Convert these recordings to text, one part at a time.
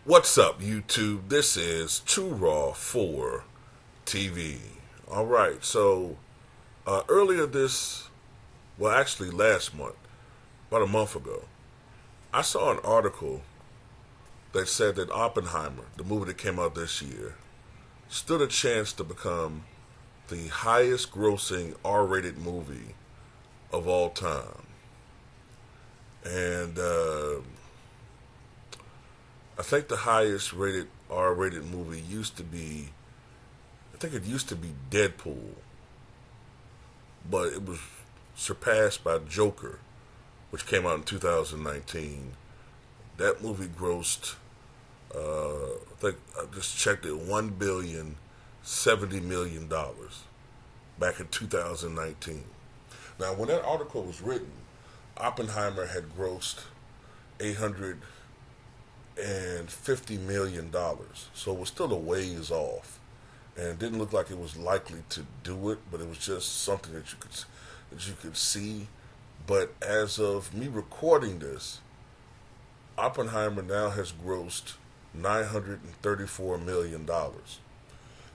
What's up, YouTube? This is Too Raw for TV. All right, so earlier actually last month, about a month ago, I saw an article that said that Oppenheimer, the movie that came out this year, stood a chance to become the highest grossing R rated movie of all time. And I think the highest rated R rated movie I think it used to be Deadpool, but it was surpassed by Joker, which came out in 2019. That movie grossed, I think I just checked it, $1,070,000,000 back in 2019. Now, when that article was written, Oppenheimer had grossed $850 million, so it was still a ways off, and it didn't look like it was likely to do it. But it was just something that you could see. But as of me recording this, Oppenheimer now has grossed $934 million.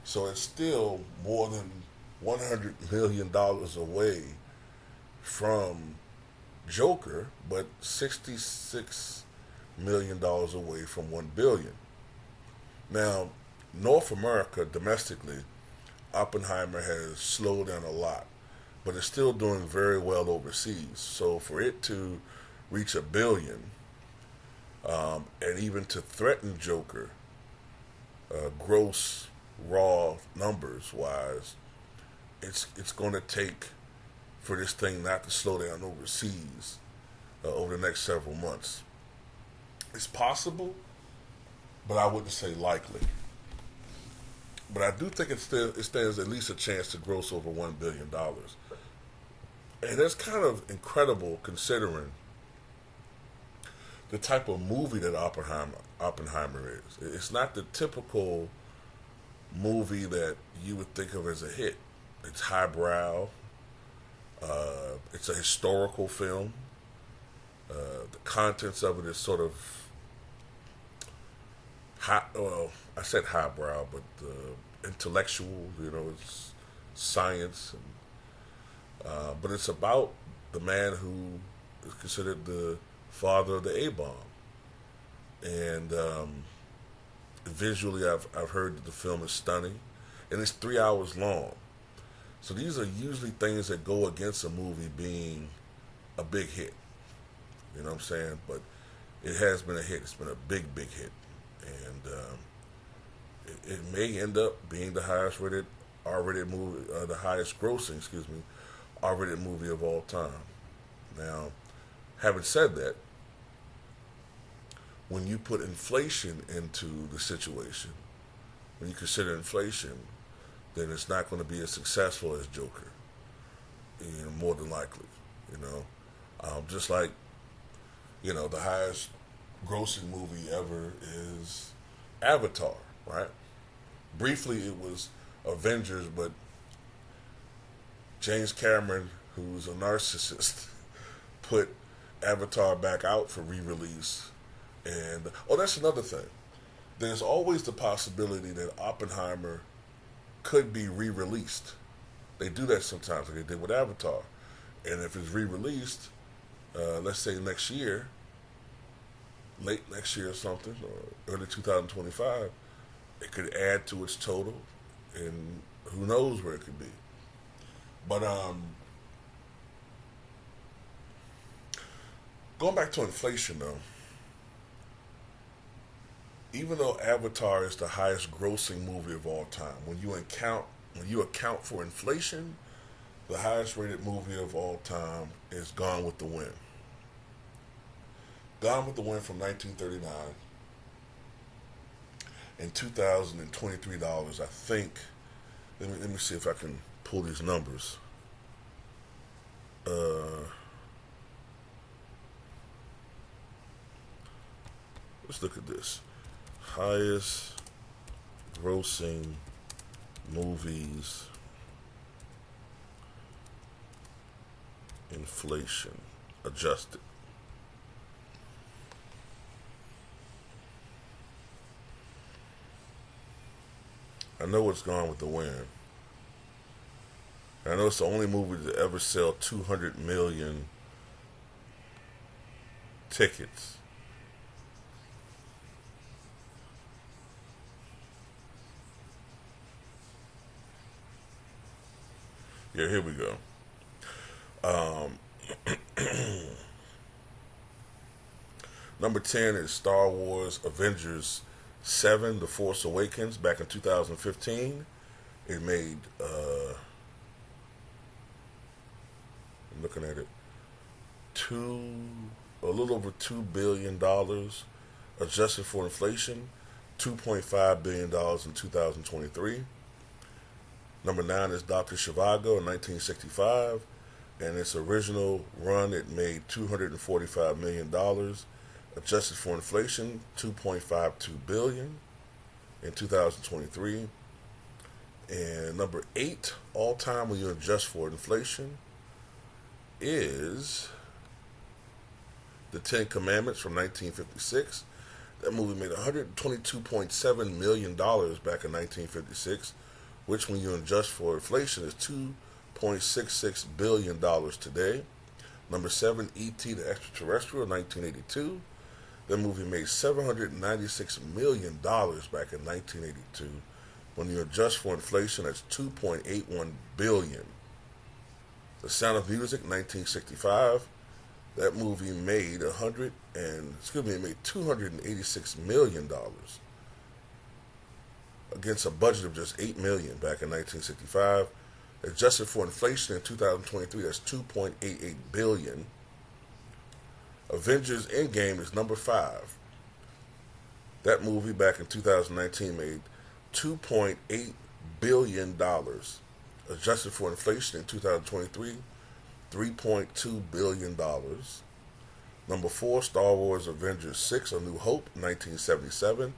So it's still more than $100 million away from Joker, but $66 million away from 1 billion. Now, North America domestically, Oppenheimer has slowed down a lot, but it's still doing very well overseas. So for it to reach 1 billion, and even to threaten Joker, gross raw numbers wise, it's going to take for this thing not to slow down overseas over the next several months. It's possible, but I wouldn't say likely. But I do think it stands at least a chance to gross over $1 billion, and that's kind of incredible considering the type of movie that Oppenheimer is. It's not the typical movie that you would think of as a hit. It's highbrow. It's a historical film. The contents of it is sort of high. Well, I said highbrow, but intellectual. It's science, but it's about the man who is considered the father of the A bomb. And visually, I've heard that the film is stunning, and it's 3 hours long. So these are usually things that go against a movie being a big hit. You know what I'm saying? But it has been a hit. It's been a big, big hit, and it may end up being the highest rated R-rated movie, the highest grossing, R-rated movie of all time. Now, having said that, when you put inflation into the situation, when you consider inflation, then it's not going to be as successful as Joker. More than likely. Just like the highest grossing movie ever is Avatar, right? Briefly, it was Avengers, but James Cameron, who's a narcissist, put Avatar back out for re-release. And that's another thing. There's always the possibility that Oppenheimer could be re-released. They do that sometimes, like they did with Avatar. And if it's re-released, let's say next year, late next year or something, or early 2025, it could add to its total, and who knows where it could be. But going back to inflation, though, even though Avatar is the highest grossing movie of all time, when you account for inflation, the highest rated movie of all time is Gone with the Wind. Gone with the Wind from 1939 and $2,023. I think. Let me see if I can pull these numbers. Let's look at this. Highest grossing movies, inflation adjusted. I know it's Gone with the Wind. And I know it's the only movie to ever sell 200 million tickets. Yeah, here we go. Um, Number 10 is Star Wars Avengers 7 The Force Awakens back in 2015. It made, I'm looking at it, two, a little over $2 billion, adjusted for inflation, $2.5 billion in 2023. Number 9 is Dr. Zhivago in 1965, and its original run it made $245 million, adjusted for inflation, $2.52 billion in 2023. And number 8 all time when you adjust for inflation is The Ten Commandments from 1956. That movie made $122.7 million back in 1956, which when you adjust for inflation is $2.66 billion today. Number 7, E.T. the Extraterrestrial, 1982. That movie made $796 million back in 1982. When you adjust for inflation, that's $2.81 billion. The Sound of Music, 1965. That movie made it made $286 million against a budget of just $8 million back in 1965. Adjusted for inflation in 2023, that's $2.88 billion. Avengers Endgame is number 5. That movie back in 2019 made $2.8 billion. Adjusted for inflation in 2023, $3.2 billion. Number 4, Star Wars Avengers 6 A New Hope, 1977.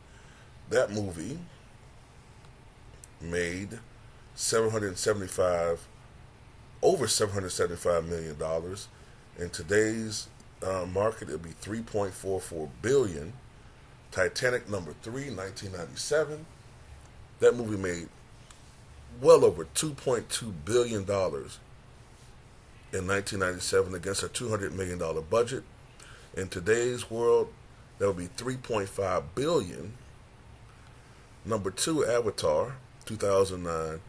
That movie made over $775 million. In today's market, it'll be $3.44 billion. Titanic number 3, 1997. That movie made well over $2.2 billion in 1997 against a $200 million budget. In today's world, that would be $3.5 billion. Number 2, Avatar, 2009.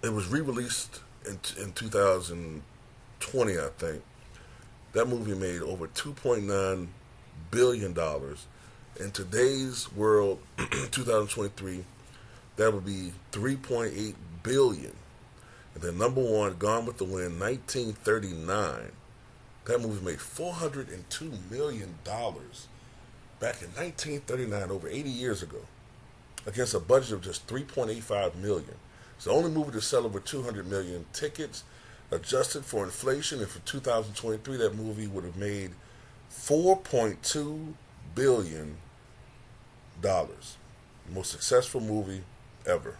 It was re-released in 2020, I think. That movie made over $2.9 billion. In today's world, 2023, that would be $3.8 billion. And then number 1, Gone with the Wind, 1939. That movie made $402 million back in 1939, over 80 years ago, against a budget of just $3.85 million. It's the only movie to sell over 200 million tickets. Adjusted for inflation, and for 2023, that movie would have made $4.2 billion. Most successful movie ever.